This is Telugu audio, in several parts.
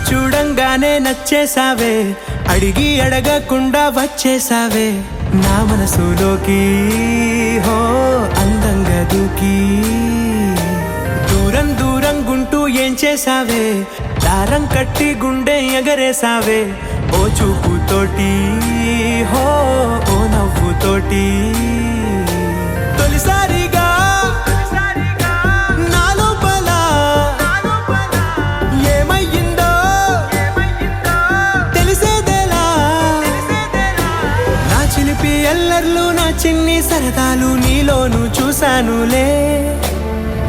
చూడంగానే నచ్చేసావే, అడిగి అడగకుండా వచ్చేసావే నా మనసులోకి. హో అందంగా దూకి దూరం దూరం గుంటూ ఏం చేసావే, దారం కట్టి గుండె ఎగరేసావే ఓ చూపుతోటి, హో ఓ నవ్వుతోటి. తొలిసారిగా నా లోపల ఏమయ్యిందో తెలిసేదేలా. నా చిలిపి ఎల్లర్లు నా చిన్ని సరదాలు నీలోను చూశానులే.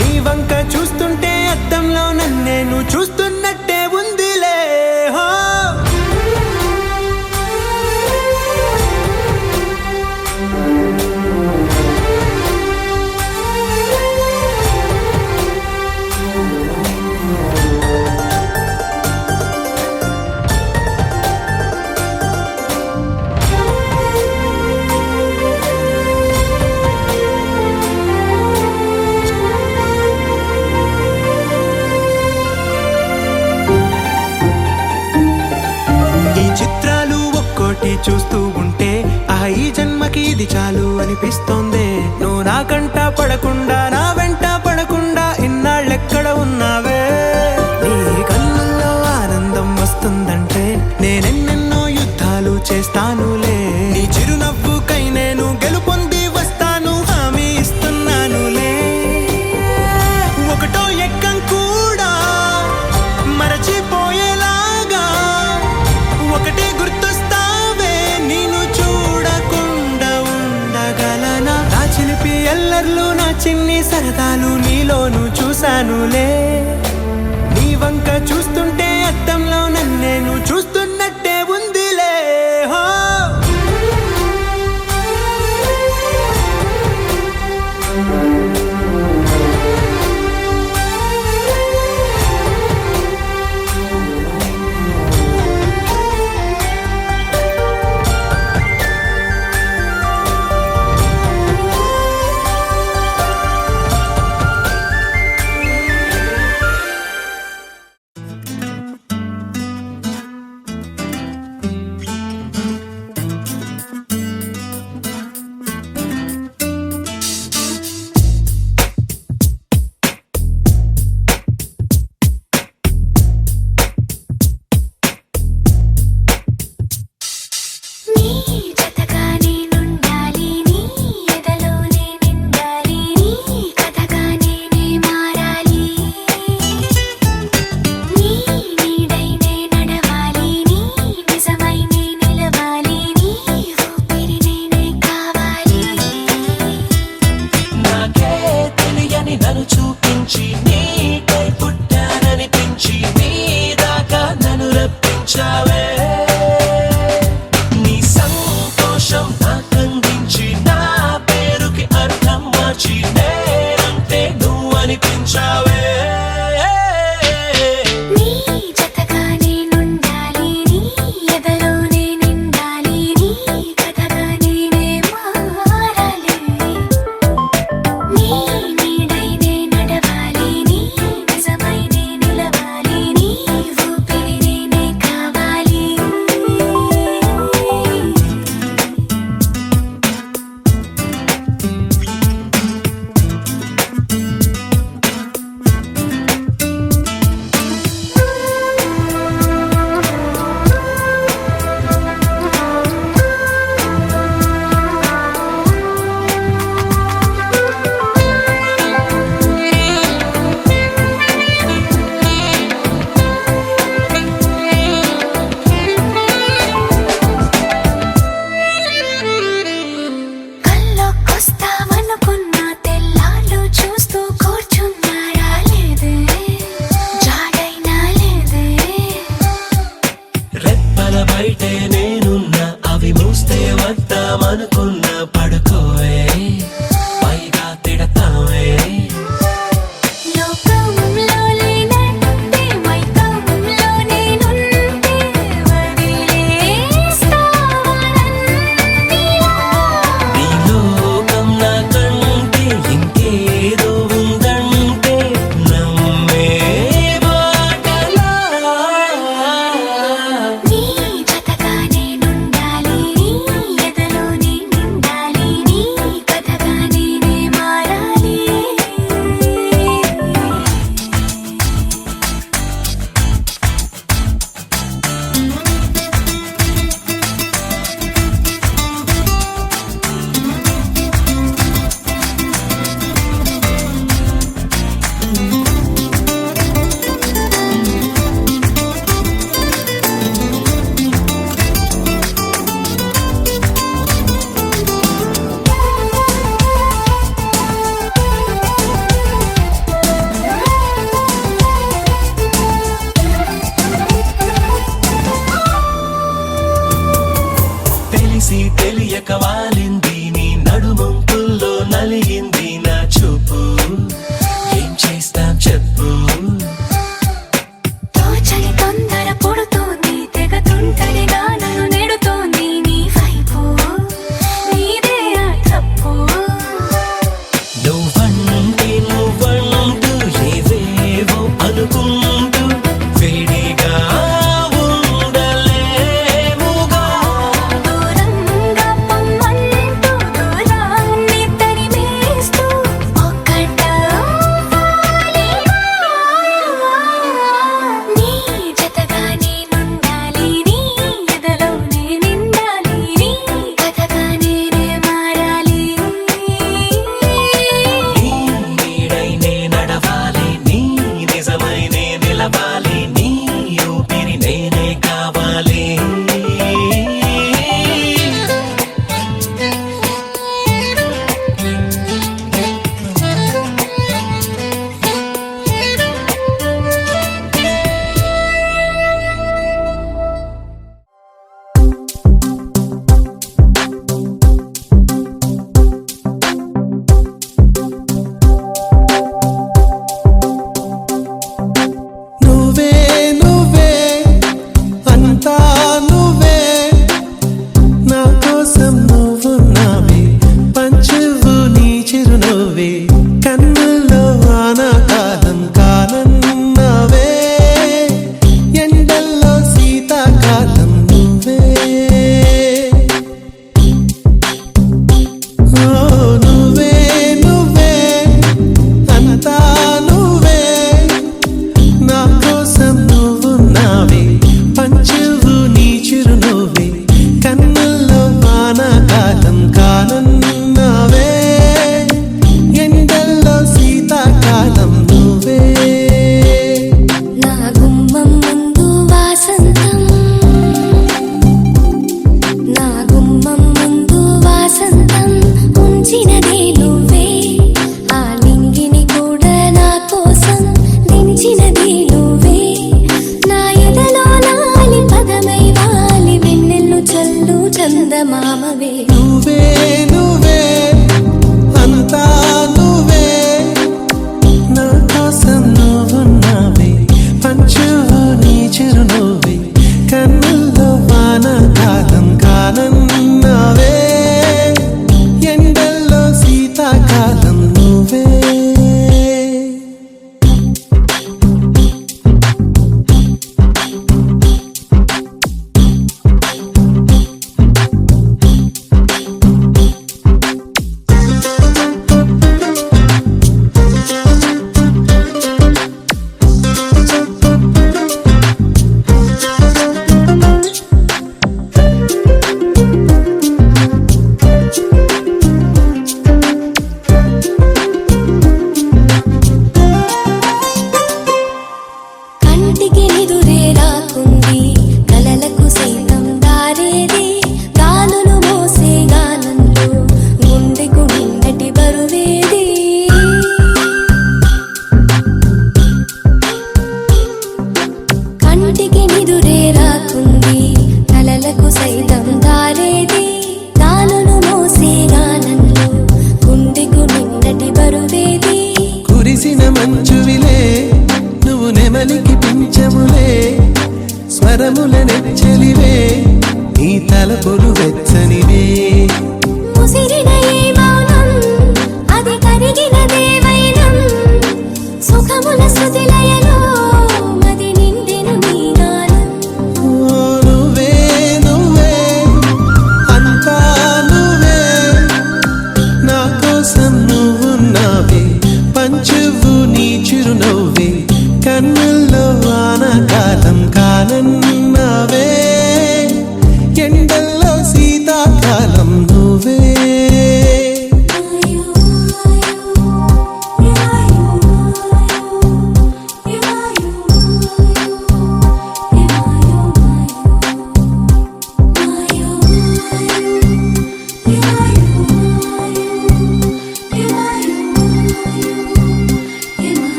నీ వంక చూస్తుంటే అద్దంలో నన్నేను చూస్తున్నట్టే ఉందిలే. హో చూస్తూ ఉంటే ఈ జన్మకి ఇది చాలు అనిపిస్తోందే. నువ్వు నా కంట పడకుండా నా వెంట పడకుండా ఇన్నాళ్ళెక్కడ ఉన్నావే. నీ కళ్ళల్లో ఆనందం వస్తుందంటే నేనెన్నెన్నో యుద్ధాలు చేస్తానులే. నీ చిరునవ్వుకై నేను గెలుపొంది వస్తాను హామీ ఇస్తున్నానులే. ఒకటో ఎక్కం కూడా మరచిపోయేలాగా ఒకటే గుర్తొస్తా. ఎల్లర్లు నా చిన్ని సరదాలు నీలోను చూశానులే. నీ వంక చూస్తుంటే అద్దంలో నన్నేను చూస్తున్నట్టే ఉందిలే. హో కలిగింది నా చూపు ఏం చేస్తాం చెప్పు తోచని తొందర పుడుతోంది తెగ తుంటరిగా నన్ను నెడుతోంది నీ వైపు నీదే ఆ తప్పు నువ్వంటూ ఏవేవో అనుకుంటూ వేడిగా ఉండలేముగా దూరంగా పొమ్మంటూ దూరాన్ని తరిమేస్తూ ఒక్కటవ్వాలి నీ జతగా నేనుండాలి నీ ఎదలో నేనిండాలి నీ కథగా నేనే మారాలి నీ నీడై నే నడవాలి నీ నిజమై నే నిలవాలి నీ ఊపిరి నేనే కావాలి నువ్వే నువ్వే అంతా నువ్వే నా కోసం నువ్వున్నావే పంచువు నీ చిరునవ్వే కన్నుల్లో వానాకాలం కాలన్నావే ఎండల్లో శీతాకాలం నువ్వే ఓ నువ్వే నువ్వే అంతా నువ్వే నా కోసం నువ్వున్నావే పంచువు నీ చిరునవ్వే కన్నుల్లో వానాకాలం కాలన్నావే ఎండల్లో శీతాకాలం నువ్వే నా గుమ్మం ముందు వాసంతం నా గుమ్మం ముందు వాసంతం ఉంచినదే నువ్వే ఆ నింగిని కూడా నా కోసం దించినది నువ్వే నా ఎదలో నాలి పదమై వాలి వెన్నెల్లు చల్లు చందమామవే నువ్వే నువ్వే అంతా నువ్వే నా కోసం నువ్వున్నావే పంచువు నీ చిరునవ్వే కన్నుల్లో వానాకాలం కాలన్నావే ఎండల్లో శీతాకాలం నువ్వే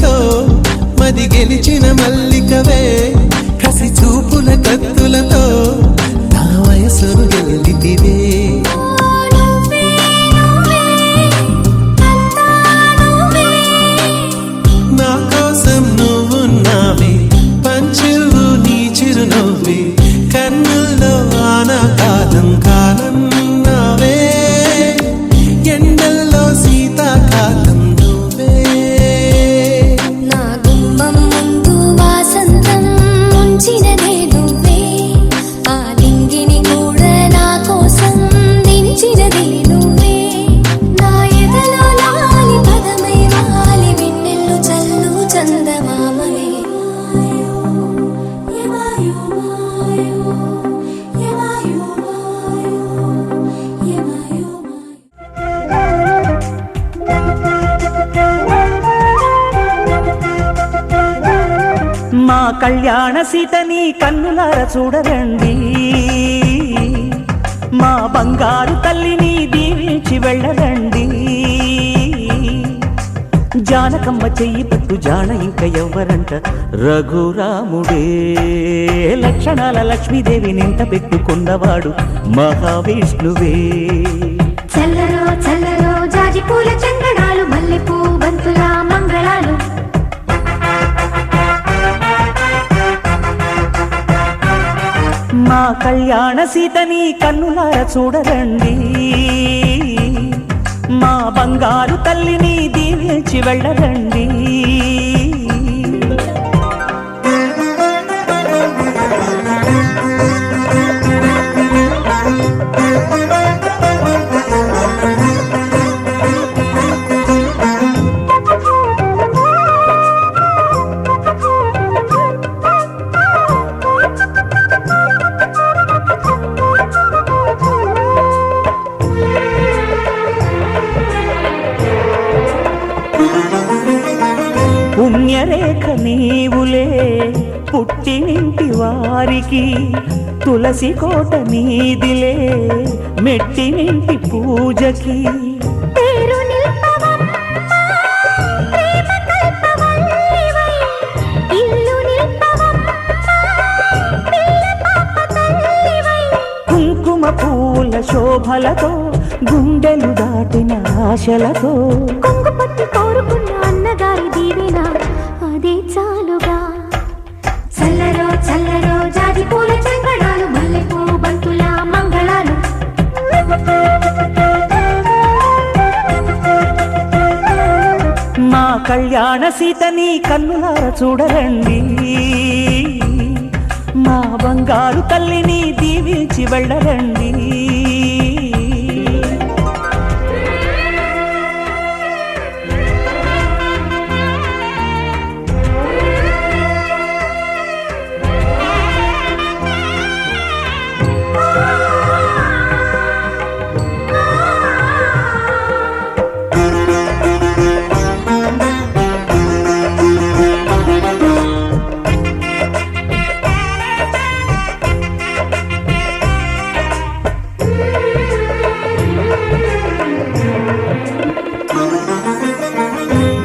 కన్నులతో మది గెలిచిన మల్లికవే కసి చూపుల కత్తులతో నా వయసును గెలితివే నా కోసం నువ్వున్నావే పంచిరు నీ చిరునవ్వే కన్నుల్లో ఆనాకాలం కాలం నావే ఎండల్లో శీతాకాలం నువ్వే నా గుమ్మం ముందు వాసంతం ముంచినదే నువ్వే ఆ లింగిని కూడా నా కోసం దించినదే నువ్వే నా ఎదలో లాలి పదమై వాలి వెన్నెల్లు చల్లు చందమామవే మా కళ్యాణ సీతని కన్నులార చూడరండి మా బంగారు తల్లిని దీవించి వెళ్ళరండి జానకమ్మ చెయ్యి పట్టు జాన ఇంక ఎవ్వరంట రఘురాముడే లక్షణాల లక్ష్మీదేవి నింట పెట్టుకున్నవాడు మహావిష్ణువే చల్లరో చల్లరో జాజి పూల చందనాలు మల్లెపూ బంతుల మంగళాలు మా కళ్యాణ సీతని కన్నులార చూడరండి మా బంగారు తల్లిని దీవించి వెళ్ళరండి పుణ్యరేఖ నీవులే పుట్టినింటి వారికి తులసి కోట నీదిలే మెట్టినింటి పూజకి పేరు నిల్పవమ్మ ప్రేమ కల్పవల్లివై ఇల్లు నిల్పవమ్మ పిల్ల పాప తల్లివై కుంకుమ పూల శోభలతో గుండెలు దాటిన ఆశలతో కొంగు పట్టి కోరుకున్న అన్నగారి దీవెన అదే చాలుగా చల్లరో చల్లరో జాజి పూల చంగడాలు మల్లెపూ బంతుల మంగళాలు మా కళ్యాణ సీతని కన్నులార చూడరండి మా బంగారు తల్లిని దీవించి వెళ్ళరండి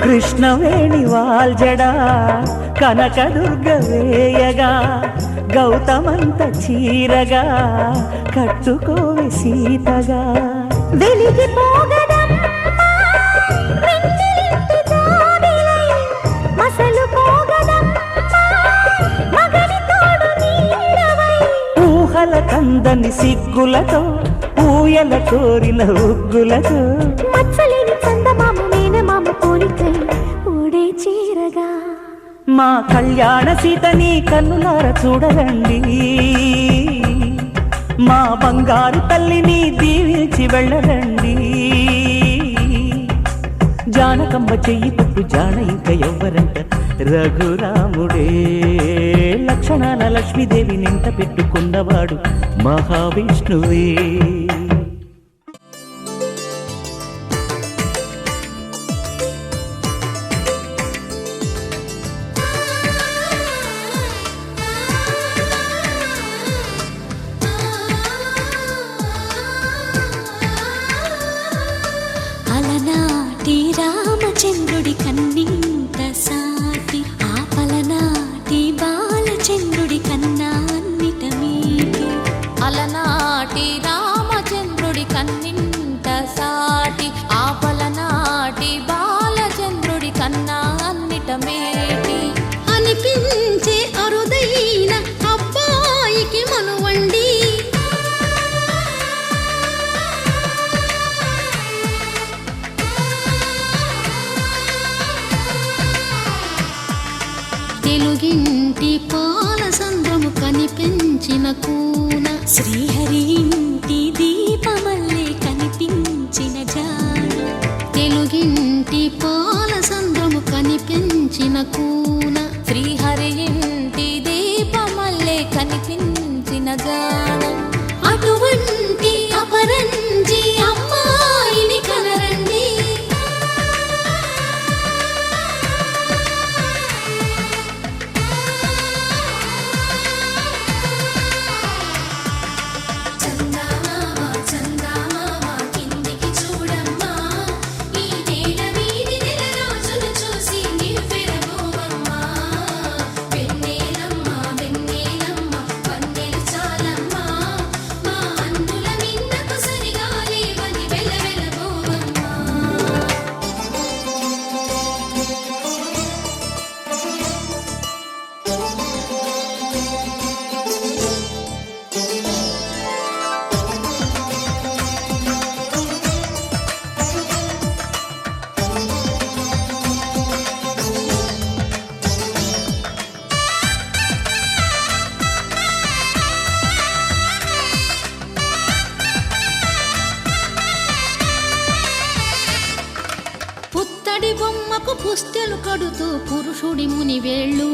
కృష్ణవేణి వాల్జడా కనకదుర్గ వేయగా గౌతమంత చీరగా కట్టుకోవి సీతగా వెలిగిపోగదమ్మ వెన్నెలింటి జాబిలై మసలు పోగదమ్మ మగని తోడు నీడవై ఊహల కందని సిగ్గులతో ఊయల కోరిన ఉగ్గులతో మచ్చలేని చందమామ మేనమామ పోలికై ఊడే చీరగా మా కళ్యాణ సీతని కన్నులార చూడరండి మా బంగారు తల్లిని దీవించి వెళ్ళరండి జానకమ్మ చెయ్యి పట్టు జాన ఇంక ఎవ్వరంట రఘురాముడే లక్షణాల లక్ష్మీదేవి నింట పెట్టుకున్నవాడు మహావిష్ణువే అలనాటి రామచంద్రుడి కన్నింత సా తెలుగింటి పాల సంద్రము కనిపించిన కూన శ్రీహరి ఇంటి దీపమల్లే కనిపించిన జాన తెలుగింటి పాల సంద్రము కనిపించిన కూన శ్రీహరి ఇంటి దీపమల్లే కనిపించిన జాన అటువంటి అపరంజి అమ్మాయిని కనరండి చందమామ చందమామ కిందికి చూడమ్మా ఈ నేల వీధి నెల రోజులు చూసి నివ్వెరబోవమ్మా వెన్నెలమ్మ వెన్నెలమ్మ వన్నెలు చాలమ్మా మా అన్నుల మిన్నకు సరిగా లేవని వెలవెలబోవమ్మా పుత్తడి బొమ్మకు పుస్తెలు కడుతూ పురుషుడి ముని వేళ్ళు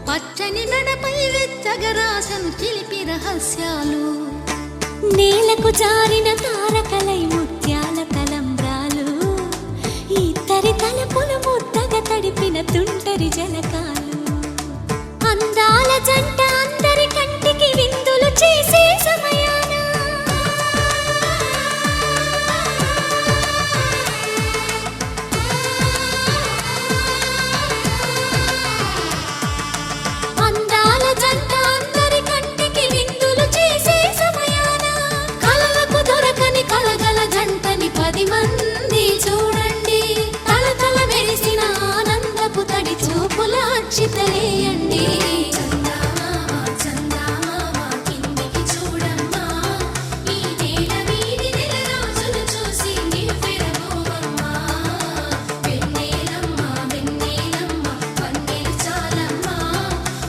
పచ్చని మెడపై వెచ్చగరాసను చిలిపి రహస్యాలు నేలకు జారిన తారకలై ముత్యాల తలంబ్రాలు ఇద్దరి తలపులు ముద్దగా తడిపిన తుంటరి జలకాలు అందాల జంట అందరి కంటికి విందులు చేసే సమయాన అందాల జంట అందరి కంటికి విందులు చేసే సమయాన కలలకు దొరకని కలగల జంటని 10 మంది చూడండి తలతల మెరిసిన ఆనందపు తడి చూపుల అచ్చితలేయండి చందమామ చందమామ కిందికి చూడమ్మా ఈ నేల వీధి నెల రోజులు చూసి నివ్వెరబోవమ్మా వెన్నెలమ్మ వెన్నెలమ్మ వన్నెలు చాలమ్మా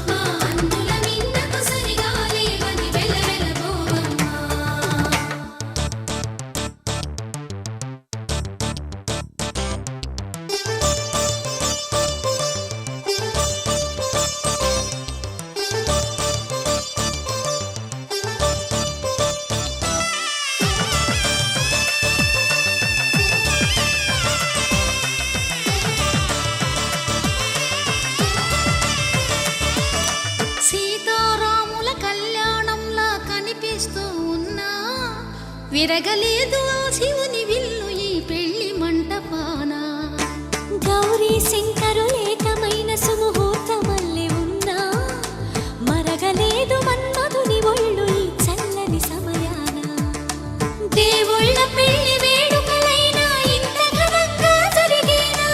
మా అన్నుల మిన్నకు సరిగా లేవని వెలవెలబోవమ్మా సీతారాముల కళ్యాణంలా కనిపిస్తూ ఉన్నా విరగలేదు ఆ శివుని విల్లు ఈ పెళ్లి మంటపాన గౌరీ శంకరులేకమైన సుముహూర్తమల్లె ఉన్నా మరగలేదు మన్మధుని ఒళ్ళు ఈ చల్లని సమయాన దేవుళ్ళ పెళ్లి వేడుకలైనా ఇంత ఘనంగా జరిగేనా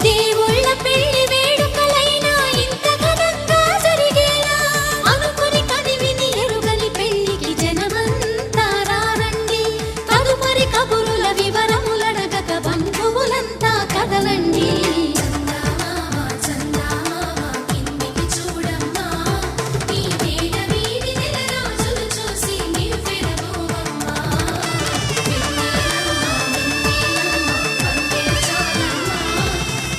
దేవుళ్ళ పెళ్లి వేడుకలైనా ఇంత ఘనంగా జరిగేలా అనుకుని కదివిని ఎరుగని పెళ్లికి జనమంతా రారండి తదుపరి కబురుల వివరములడగక బంధువులంతా కదలండి చందమామ చందమామ కిందికి చూడమ్మా ఈ నేల వీధి నెల రోజులు చూసి నివ్వెరబోవమ్మా వెన్నెలమ్మ వెన్నెలమ్మ వన్నెలు చాలమ్మా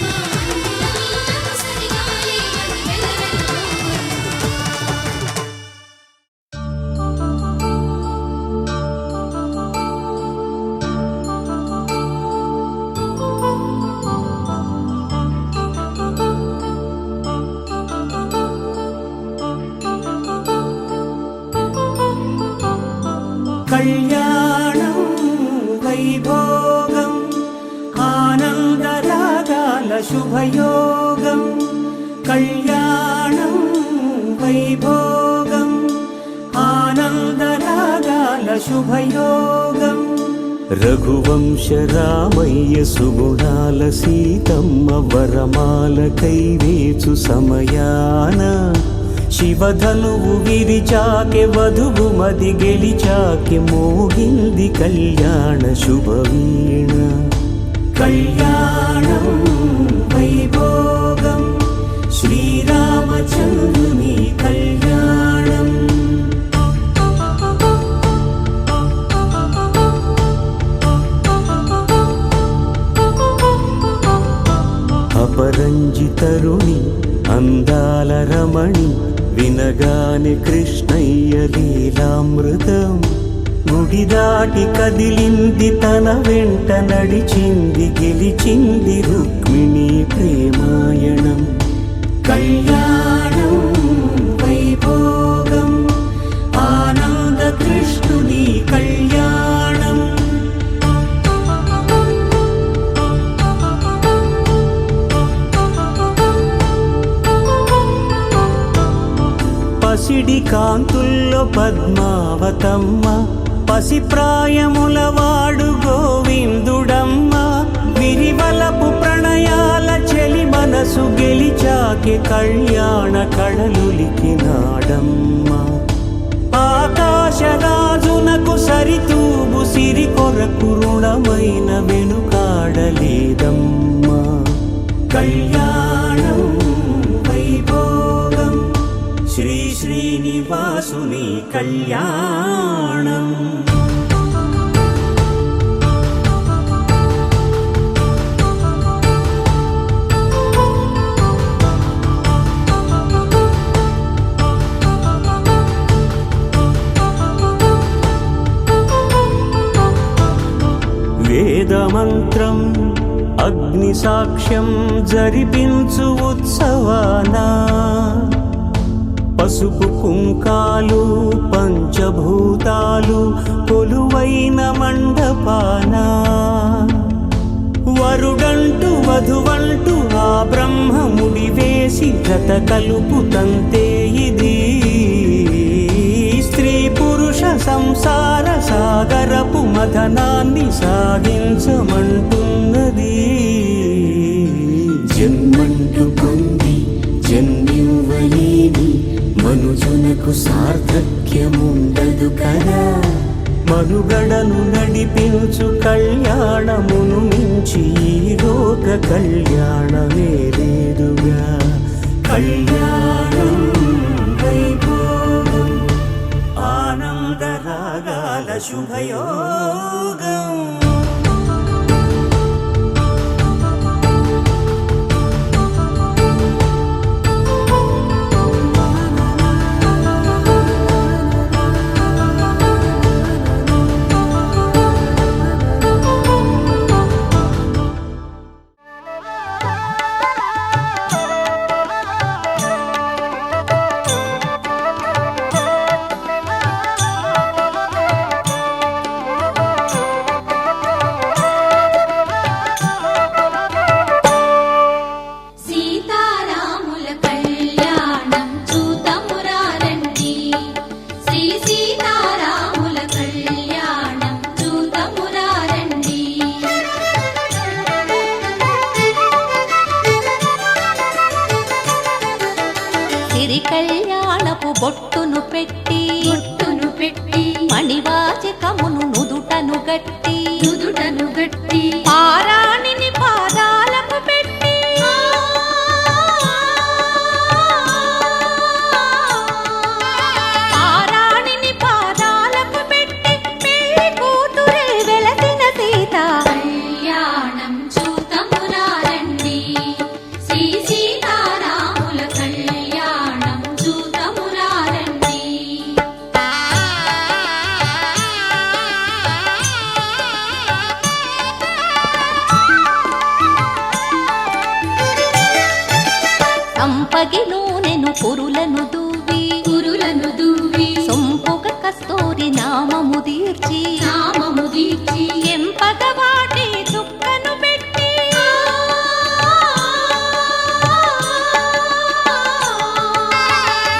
మా అన్నుల మిన్నకు సరిగా లేవని వెలవెలబోవమ్మా కళ్యాణం వైభోగం ఆనందరాగాల శుభయోగం కళ్యాణం వైభోగం ఆనందరాగాల శుభయోగం రఘువంశ రామయ్య సుగుణాల సీతమ్మ వరమాల కైవేచు సమయాన శివధనువు విరిచాకె వధువు మది గెలిచాకె మోగింది కళ్యాణ శుభవీణ. కళ్యాణం వైభోగం శ్రీరామచంద్రుని కళ్యాణం. అపరంజితరుణి అందాల రమణి వినగానే కృష్ణయ్య లీలామృతం. గుడి దాటి కదిలింది తన వెంట నడిచింది గెలిచింది రుక్మిణి ప్రేమాయణం. కళ్యాణం వైభోగం ఆనంద కృష్ణుని కళ్యాణం. పసిడి కాంతుల్లో పద్మావతమ్మ పసిప్రాయముల వాడు గోవిందుడమ్మ. విరివలపు ప్రణయాల చెలి మనసు గెలిచాకే కళ్యాణ కళలులికినాడమ్మ. ఆకాశరాజునకు సరితూబు సిరి కొరకు రుణమైన వెనుకాడలేదమ్మా. కళ్యాణం వైభోగం శ్రీ శ్రీనివాసుని కళ్యాణం. వేదమంత్రం అగ్ని సాక్ష్యం జరిపించు ఉత్సవానా. పసుపు కుంకాలు పంచభూతాలు కొలువైన మండపాన. వరుడంటూ వధువంటూ ఆ బ్రహ్మముడి వేసి జత కలుపుతంతే ఇది. స్త్రీ పురుష సంసార సాగరపు మథనాన్ని సాగించమంటున్నది. జన్మంటూ పొంది జన్మివ్వలేని మనుజునకు సార్థక్యముండదు కదా. మనుగడను నడిపించు కళ్యాణమును మించి ఈ లోక కళ్యాణమే లేదుగా. కళ్యాణం వైభోగం ఆనంద రాగాల శుభయోగం. కళ్యాణపు బొట్టును పెట్టి మణివాచకమును నుదుటను గట్టి పారాణిని పాదాలకు పెట్టి పారాణిని పాదాలకు పెట్టి పెళ్లి కూతురే వెలసిన సీత. కళ్యాణం చూతమురారండి శ్రీ సీతారాముల కళ్యాణం చూతమురారండి. సంపగి నూనెను కురులను దూవి సొంపుగ కస్తూరి నామము దీర్చి ఎంపగ వాటి చుక్కను పెట్టి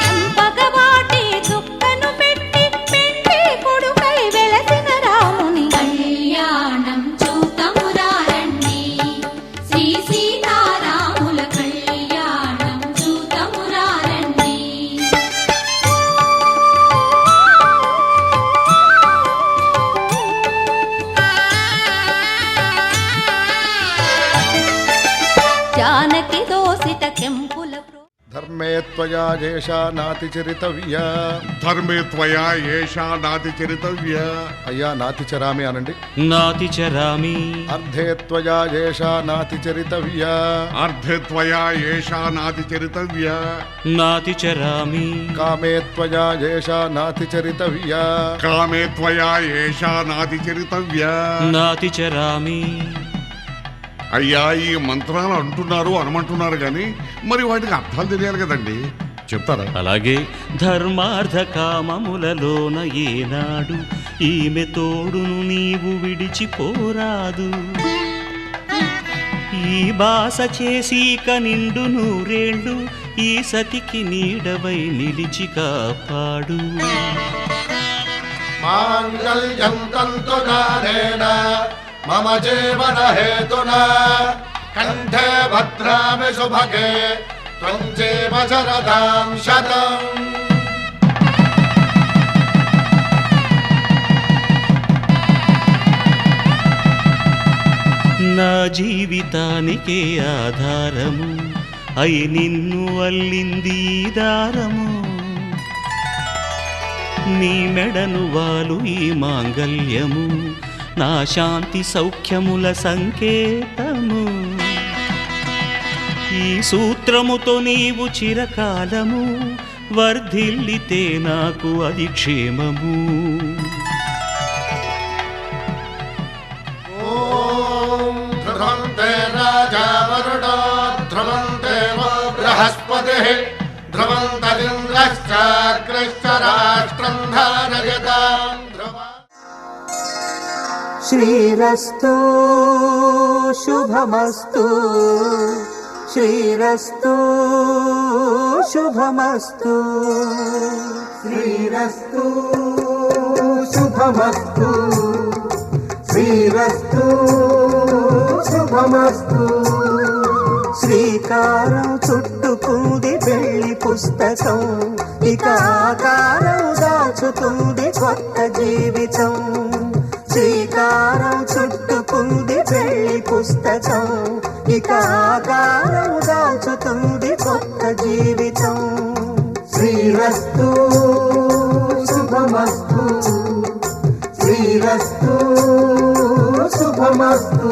ఎంపగ వాటి చుక్కను పెట్టి పెళ్లి కొడుకై వెలసిన రాముని కళ్యాణం చూతమురారండి శ్రీ సీతారాముల కళ్యాణం చూతమురారండి. దోసిట కెంపుల ధర్మే త్వయా ఏషా నాతిచరితవ్యా. ధర్మే త్వయా ఏషా నాతిచరితవ్యా. అయ్యా నాతిచరామి అనండి. నాతిచరామి. అర్ధే త్వయా ఏషా నాతిచరితవ్యా. అర్ధే త్వయా ఏషా నాతిచరితవ్యా. నాతిచరామి. కామే త్వయా ఏషా నాతిచరితవ్యా. కామే త్వయా ఏషా నాతిచరితవ్యా. నాతిచరామి. అయ్యా ఈ మంత్రాలు అంటున్నారు అనమంటున్నారు కానీ మరి వాటికి అర్థాలు తెలియాలి కదండి, చెప్తారా? అలాగే ధర్మార్థ కామములలోన ఏనాడు ఈమె తోడును నీవు విడిచిపోరాదు. ఈ బాస చేసి నిండు నూరేళ్ళు ఈ సతికి నీడవై నిలిచి కాపాడు. మాంగళ్యం తంతునానేన మమ జీవన హేతునా కంఠే భద్రామి శుభగే త్వం జీవ శరదాం శతం. నా జీవితానికే ఆధారము అయి నిన్ను అల్లింది ఈ దారము. నీ మెడను వాలు ఈ మాంగల్యము నా శాంతి సౌఖ్యముల సంకేతము. ఈ సూత్రముతో నీవు చిరకాలము వర్ధిల్లితే నాకు అది క్షేమము. ఓం ధ్రువంతే రాజా వరుణో ధ్రువంతే బృహస్పతిః ధ్రువంతరింద్రశ్చాగ్రశ్చ రాష్ట్రం ధారయతాం ధ్రువం. శ్రీరస్తు శుభమస్తు. శ్రీరస్తు శుభమస్తు. శ్రీరస్తు శుభమస్తు. శ్రీరస్తు శుభమస్తు. శ్రీకారం చుట్టుకుంది పెళ్లి పుస్తకం ఇక ఆకారం దాచుతుంది కొత్త జీవితం. శ్రీకారం చుట్టుకుంది పెళ్లి పుస్తకం ఇక ఆకారం దాచుతుంది కొత్త జీవితం. శ్రీరస్తు శుభమస్తు. శ్రీరస్తు శుభమస్తు.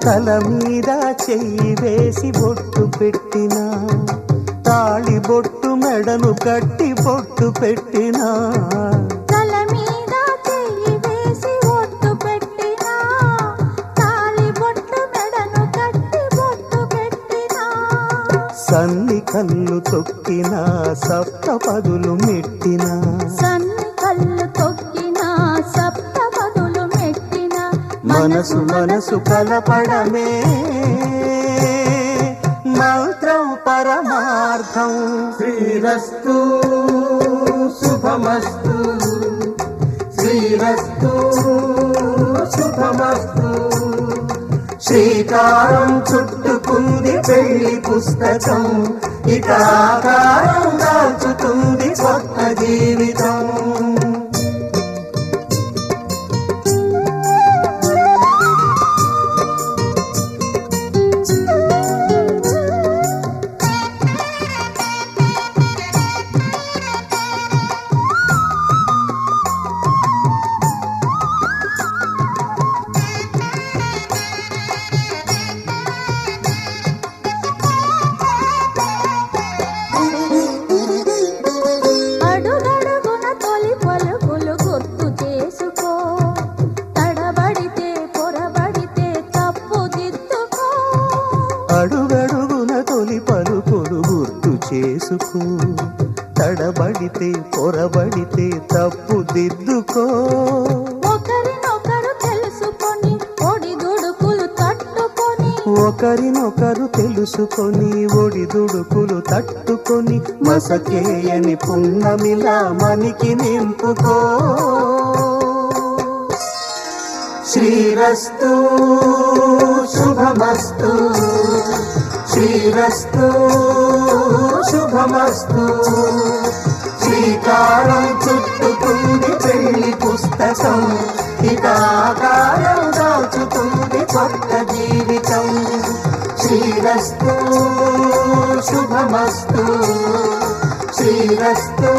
తల మీద చెయ్యి వేసి బొట్టు పెట్టినా తాళి బొట్టు మెడను కట్టి బొట్టు పెట్టినా. తల మీద చెయ్యి వేసి బొట్టు పెట్టినా తాళి బొట్టు మెడను కట్టి బొట్టు పెట్టినా. సన్ని కళ్ళు తొక్కినా సప్త పదులు మెట్టినా. సన్ని కళ్ళు తొక్కినా సప్త పదులు మెట్టినా. మనసు మనసు కలపడమే మంత్రం పరమార్థం. శ్రీరస్తు శుభమస్తు. శ్రీరస్తు శుభమస్తు. శ్రీకారం చుట్టుకుంది పెళ్లి పుస్తకం ఇక ఆకారం దాచుతుంది కొత్త జీవితం. అడుగడుగున తొలి పలుకులు గుర్తు చేసుకో. తడబడితే పొరబడితే తప్పు దిద్దుకో. అడుగడుగున తొలి పలుకులు గుర్తు చేసుకో. తడబడితే పొరబడితే తప్పు దిద్దుకో. ఒకరినొకరు తెలుసుకొని ఒడిదుడుకులు తట్టుకొని ఒకరినొకరు తెలుసుకొని ఒడిదుడుకులు తట్టుకొని మసకేయని పున్నమిలా మనికి నింపుకో. శ్రీరస్తు శుభమస్తు, శ్రీరస్తు శుభమస్తు. శ్రీకారం చుట్టుకుంది పెళ్లి పుస్తకం, ఇక ఆకారం దాచుతుంది కొత్త జీవితం. శ్రీరస్తు శుభమస్తు, శ్రీరస్తు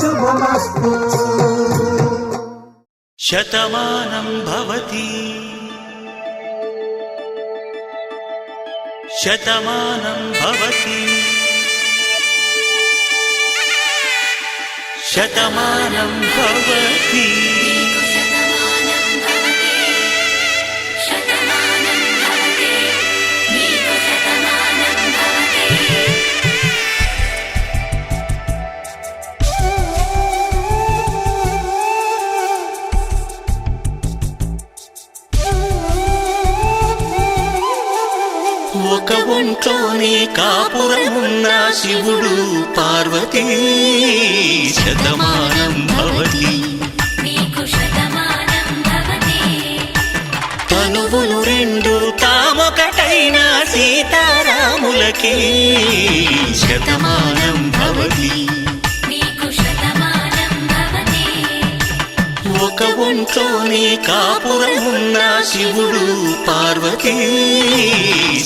శుభమస్తు. శతమానం భవతి శతమానం భవతి శతమానం భవతి. ఒక ఒంట్లోనే కాపురమున్న శివుడు పార్వతీ శతమానం భవతి. తనువులు రెండు తామొకటైన సీతారాములకి శతమానం భవతి. ఒక ఒంట్లోనే కాపురమున్న శివుడు పార్వతీ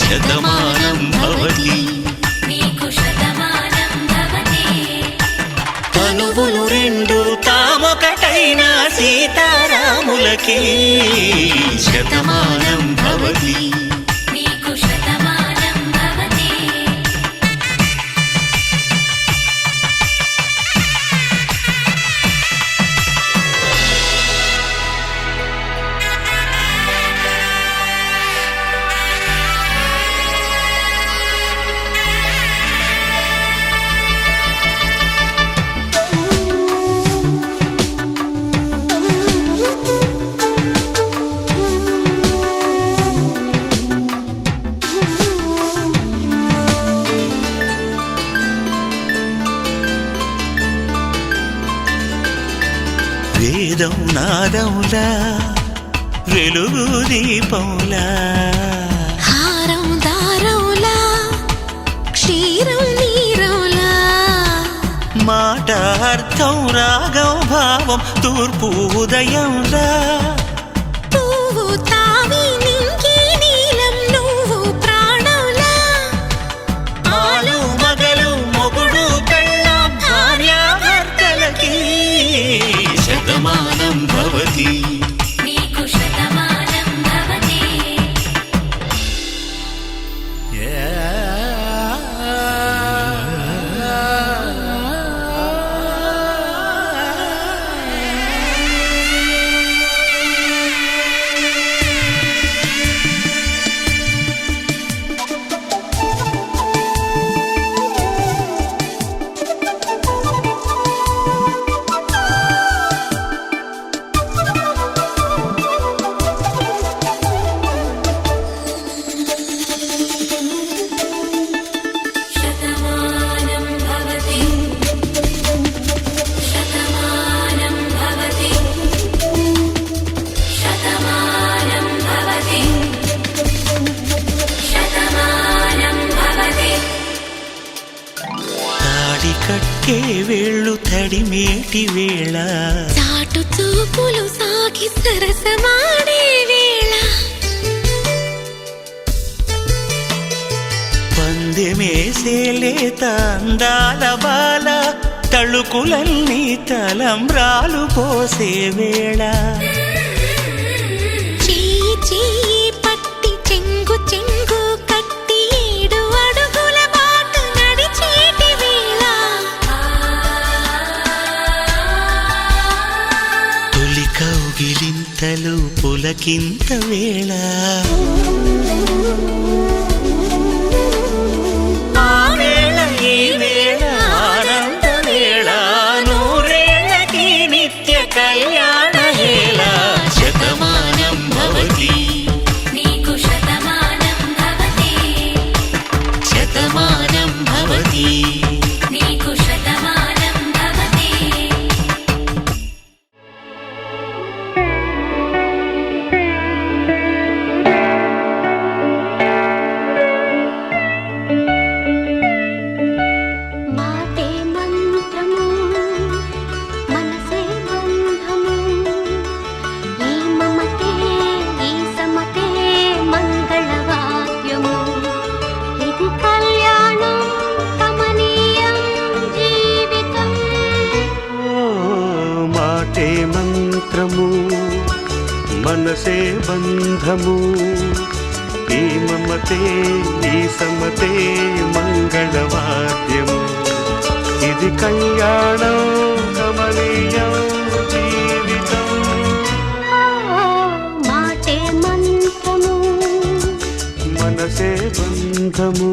శతమానం భవతి. తనువులు రెండు తామొకటైన సీతారాములకి శతమానం భవతి. వేదం నాదములా వెలుగు దీపంలా, హారం దారవులా క్షీరం నీరవులా, మాట అర్థం రాగం భావం తూర్పు ఉదయంలా, పువ్వు తావి నింగి నీలం నువ్వు ప్రాణంలా, ఆలు మగలు మొగుడు పెళ్ళాం భార్యాభర్తలకి శతమానం భవతి. కట్టే వేళ్ళు తడిమేటి వేళ, చాటు చూపులు సాగి సరసమాడే వేళ, పందెమేసే లేత అందాల బాల తళుకులన్నీ తలంబ్రాలు పోసే వేళ, చెయ్యి చెయ్యి పట్టి చెంగు చెంగు కట్టి 7 అడుగుల బాట నడిచేటి వేళ, తొలి కౌగిలింతలు పులకింత వేళ, ఆ వేళ ఈ వేళ ఆనంద వేళ, నూరేళ్ళకి నిత్య కళ్యాణ వేళ శతమానం భవతి. నీకు శతమానం మనసే బంధము ఈ మమతే ఈ సమతే మంగళవాద్యము ఇది కళ్యాణం కమనీయం జీవితం మాటే మంత్రము మనసే బంధము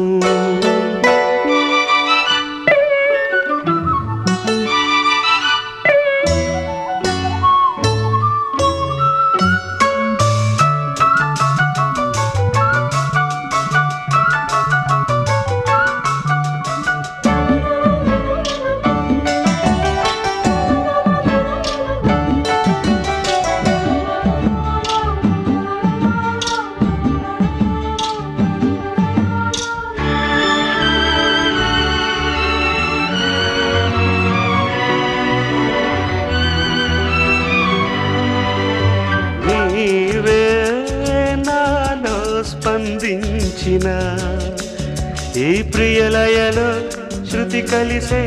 స్పందించిన ఈ ప్రియలయలో శృతి కలిసే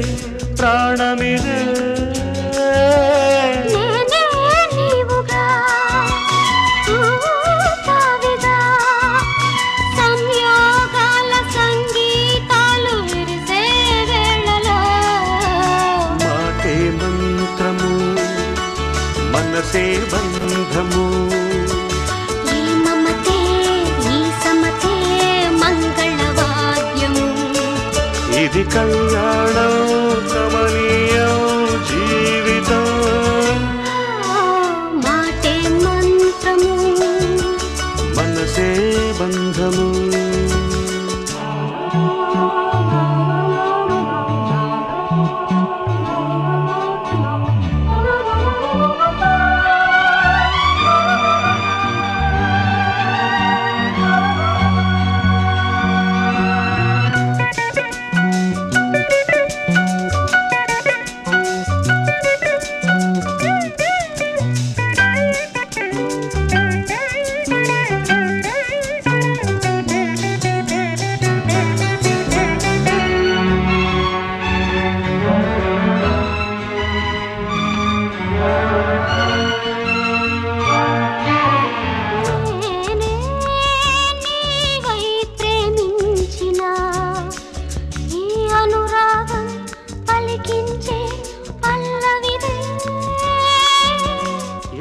ప్రాణమిదే నీవుగా కావిగా సంయోగాల సంగీతాలు విరిసే వేళలో మాటే మంత్రము మనసే బంధము ఇది కళ్యాణం కమనీయం జీవితం మాటే మంత్రము మనసే బంధము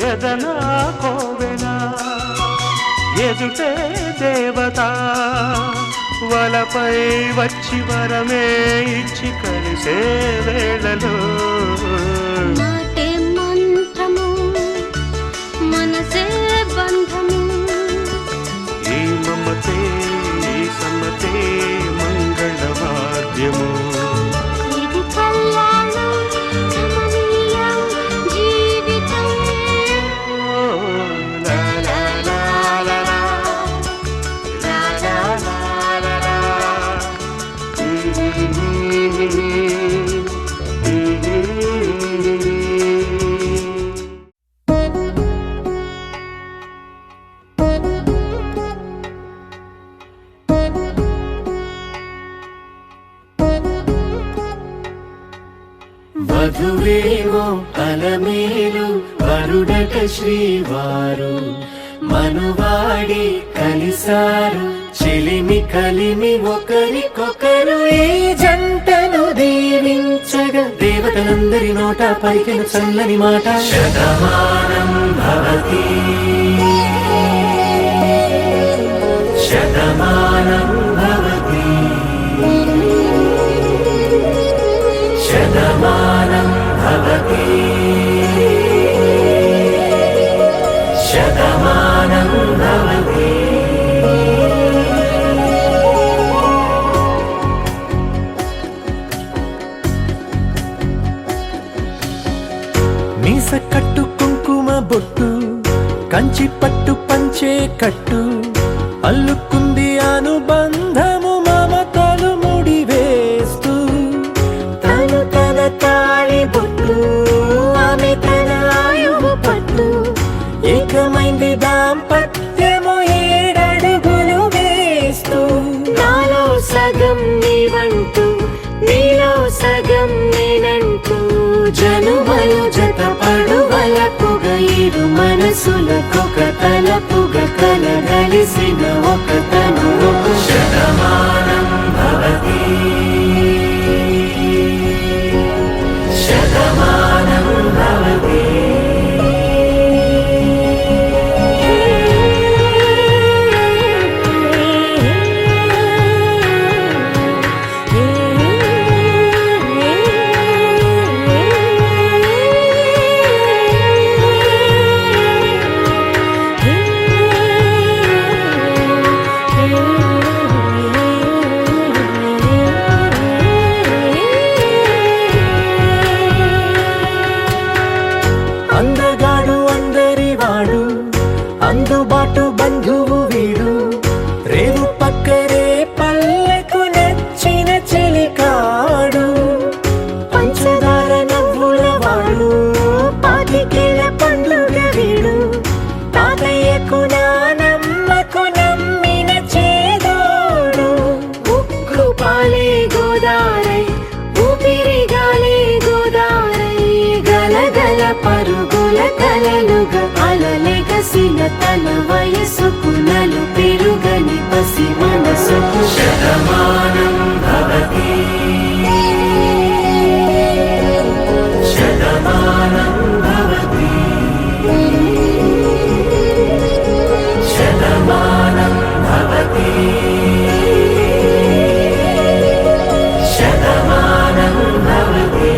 ఎదనా కోవెనా ఎదుటే దేవత వలపై వచ్చి వరమే ఇచ్చి కలిసే వేళలో మాటే మంత్రము మనసే బంధము ఈ మమతే ఈ సమతే మంగళవాద్యము ఇది కళ్యాణం కమనీయం జీవితం లా లా లా లా లా లా లా లా లా వధువేమో అలమేలు వరుడట శ్రీవారు మనువాడి కలిసారు చెలిమి కలిమి ఒకరికొకరు ఈ జంటను దీవించగా దేవతలందరి నోట పలికిన చల్లని మాట శతమానం భవతి శతమానం భవతి శతమానం భవతి శతమానం భవతి మీస కట్టు కుంకుమ బొట్టు కంచి పట్టు పంచే కట్టు అల్లుకుంది అనుబంధము మమతలు ముడివేస్తూ తను తన తాళి బొట్టు ఆమె తన ఆయువు పట్టు ఏకమైంది దాంపత్యము 7 అడుగులు వేస్తూ నాలో సగం నీవంటూ నీలో సగం నేనంటూ జనుమలు జత పడువలకుగా ఈ ఇరు మనసులకొక తలపుగా కలగలిసిన ఒక తను శతమానం భవతి శతమానం భవతి అందగాడు అందరివాడు అందుబాటు బంధువు వీడు రేవు పక్కరే పల్లెకు నచ్చిన చెలికాడు పంచదార నవ్వుల వాడు పాతికేల పండ్లుగ వీడు తాతయ్యకు నానమ్మకు నమ్మిన చేదోడు ఉక్కు పాలే గోదారై ఊపిరిగాలే గోదారై గలగల పరుగుల కలలుగా అలలెగసిన తన వయసుకు నలు పెరుగని పసి మనసుకు శతమానం భవతి శతమానం భవతి శతమానం భవతి శతమానం భవతి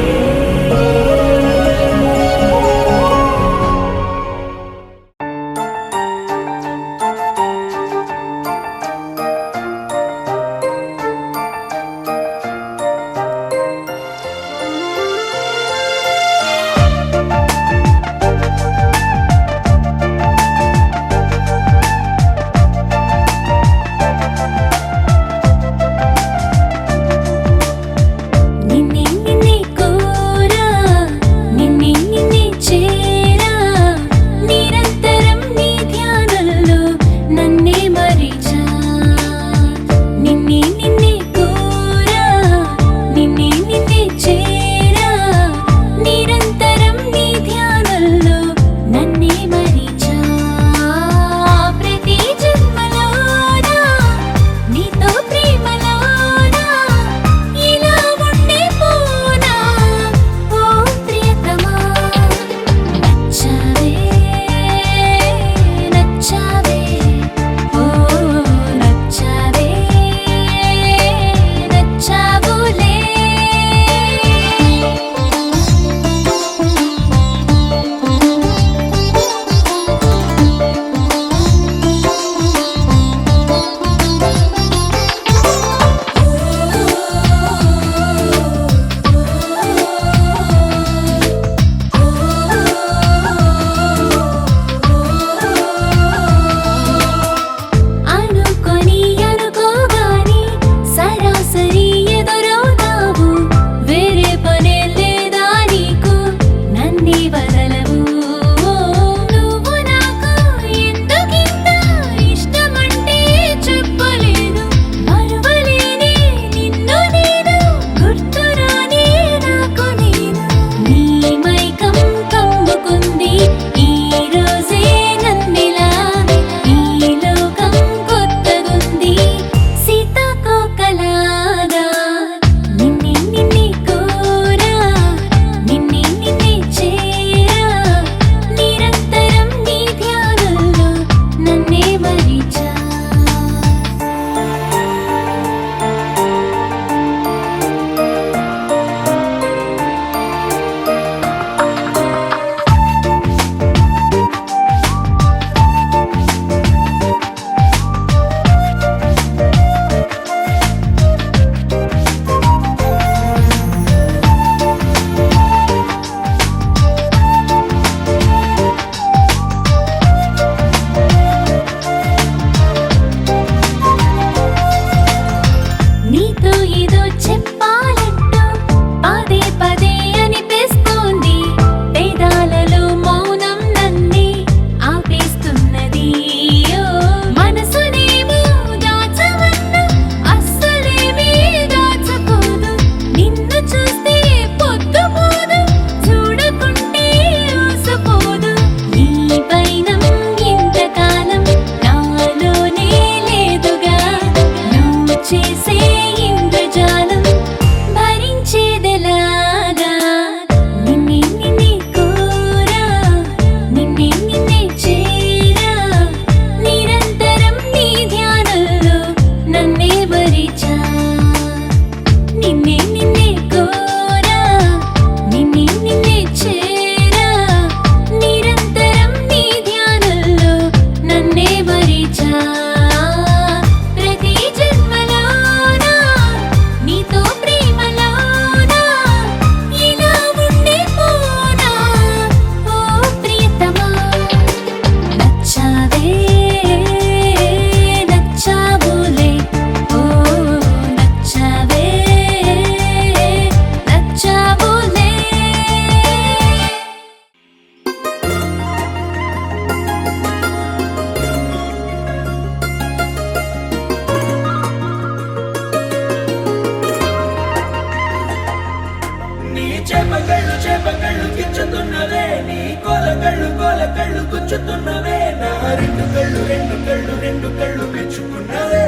కళ్ళు చేప కళ్ళు గిచ్చుతున్నవే నీ కోల కళ్ళు గుచ్చుతున్నవే నా రెండు కళ్ళు పెంచుకున్నవే